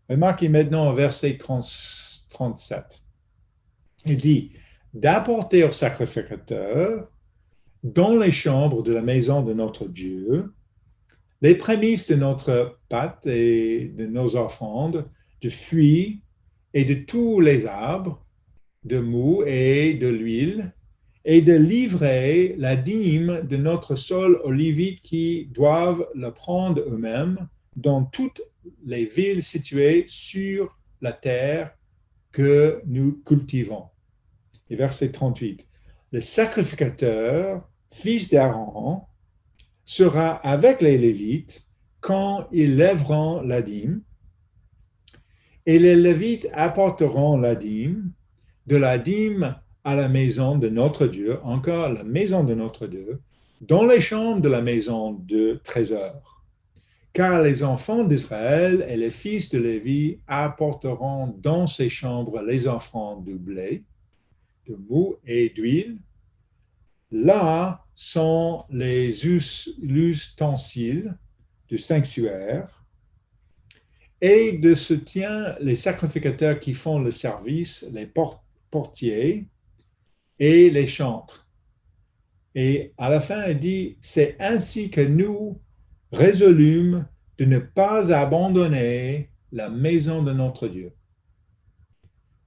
Remarquez maintenant au verset 37. Il dit, d'apporter au sacrificateur dans les chambres de la maison de notre Dieu les prémices de notre pâte et de nos offrandes, de fruits et de tous les arbres, de mou et de l'huile, et de livrer la dîme de notre sol aux Lévites qui doivent le prendre eux-mêmes dans toutes les villes situées sur la terre que nous cultivons. Et verset 38. Le sacrificateur, fils d'Aaron, sera avec les Lévites quand ils lèveront la dîme, Et les Lévites apporteront la dîme, de la dîme à la maison de notre Dieu, encore la maison de notre Dieu, dans les chambres de la maison de trésor. Car les enfants d'Israël et les fils de Lévi apporteront dans ces chambres les offrandes de blé, de mou et d'huile. Là sont les ustensiles du sanctuaire, et de ce tient les sacrificateurs qui font le service, les portiers et les chantres. Et à la fin, il dit, c'est ainsi que nous résolûmes de ne pas abandonner la maison de notre Dieu.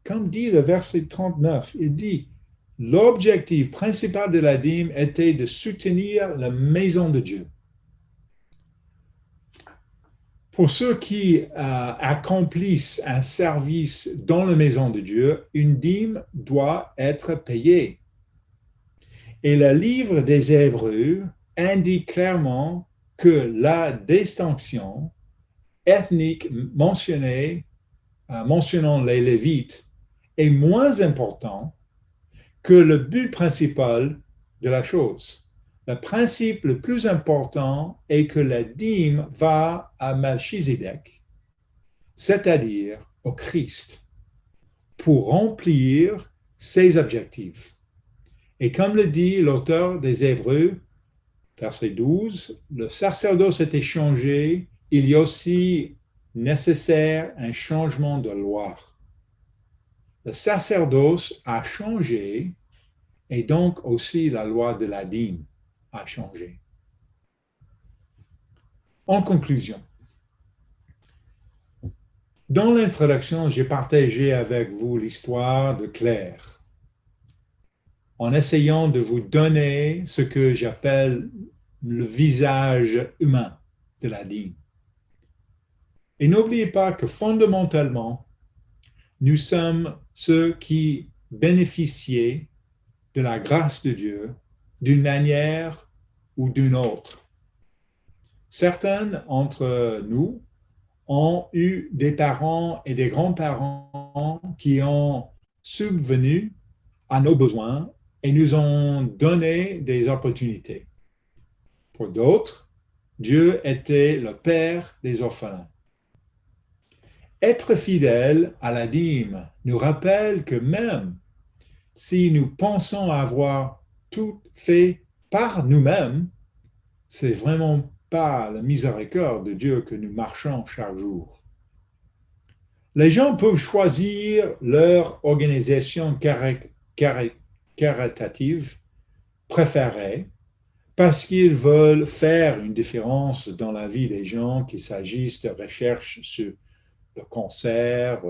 Comme dit le verset 39, il dit, l'objectif principal de la dîme était de soutenir la maison de Dieu. Pour ceux qui accomplissent un service dans la maison de Dieu, une dîme doit être payée. Et le livre des Hébreux indique clairement que la distinction ethnique mentionnant les Lévites est moins importante que le but principal de la chose. Le principe le plus important est que la dîme va à Melchizedek, c'est-à-dire au Christ, pour remplir ses objectifs. Et comme le dit l'auteur des Hébreux, verset 12, le sacerdoce était changé, il y a aussi nécessaire un changement de loi. Le sacerdoce a changé et donc aussi la loi de la dîme a changé. En conclusion, dans l'introduction, j'ai partagé avec vous l'histoire de Claire, en essayant de vous donner ce que j'appelle le visage humain de la dîme. Et n'oubliez pas que fondamentalement, nous sommes ceux qui bénéficiaient de la grâce de Dieu d'une manière ou d'une autre. Certains d'entre nous ont eu des parents et des grands-parents qui ont subvenu à nos besoins et nous ont donné des opportunités. Pour d'autres, Dieu était le père des orphelins. Être fidèle à la dîme nous rappelle que même si nous pensons avoir tout fait par nous-mêmes, c'est vraiment pas la miséricorde de Dieu que nous marchons chaque jour. Les gens peuvent choisir leur organisation caritative préférée parce qu'ils veulent faire une différence dans la vie des gens, qu'il s'agisse de recherche sur le cancer,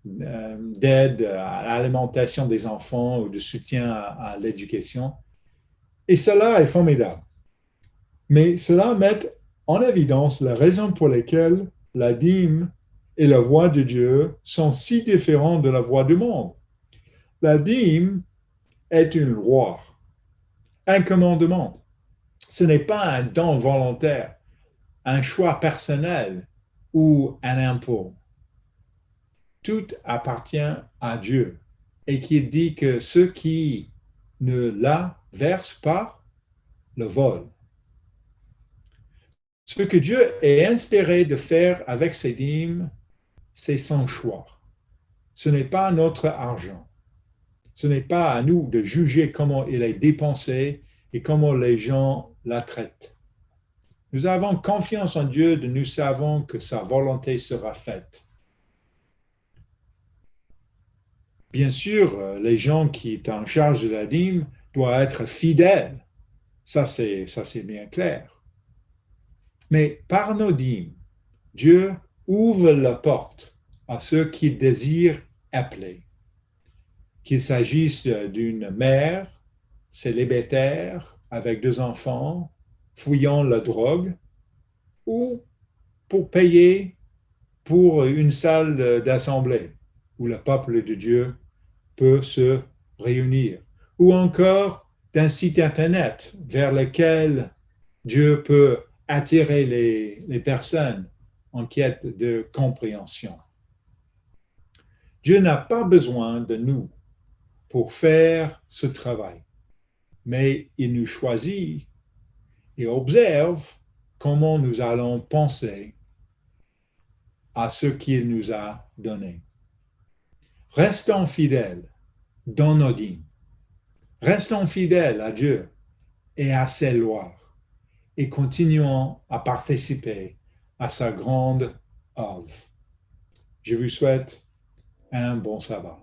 d'aide à l'alimentation des enfants ou de soutien à l'éducation. Et cela est formidable. Mais cela met en évidence la raison pour laquelle la dîme et la voie de Dieu sont si différents de la voie du monde. La dîme est une loi, un commandement. Ce n'est pas un don volontaire, un choix personnel ou un impôt. Tout appartient à Dieu et qui dit que ceux qui ne la versent pas le volent. Ce que Dieu est inspiré de faire avec ses dîmes, c'est son choix. Ce n'est pas notre argent. Ce n'est pas à nous de juger comment il est dépensé et comment les gens la traitent. Nous avons confiance en Dieu, nous savons que sa volonté sera faite. Bien sûr, les gens qui sont en charge de la dîme doivent être fidèles. Ça, c'est bien clair. Mais par nos dîmes, Dieu ouvre la porte à ceux qui désirent appeler. Qu'il s'agisse d'une mère célibataire avec 2 enfants, fouillant la drogue, ou pour payer pour une salle d'assemblée où le peuple de Dieu peut se réunir, ou encore d'un site Internet vers lequel Dieu peut attirer les personnes en quête de compréhension. Dieu n'a pas besoin de nous pour faire ce travail, mais il nous choisit et observe comment nous allons penser à ce qu'il nous a donné. Restons fidèles dans nos dîmes. Restons fidèles à Dieu et à ses lois et continuons à participer à sa grande œuvre. Je vous souhaite un bon sabbat.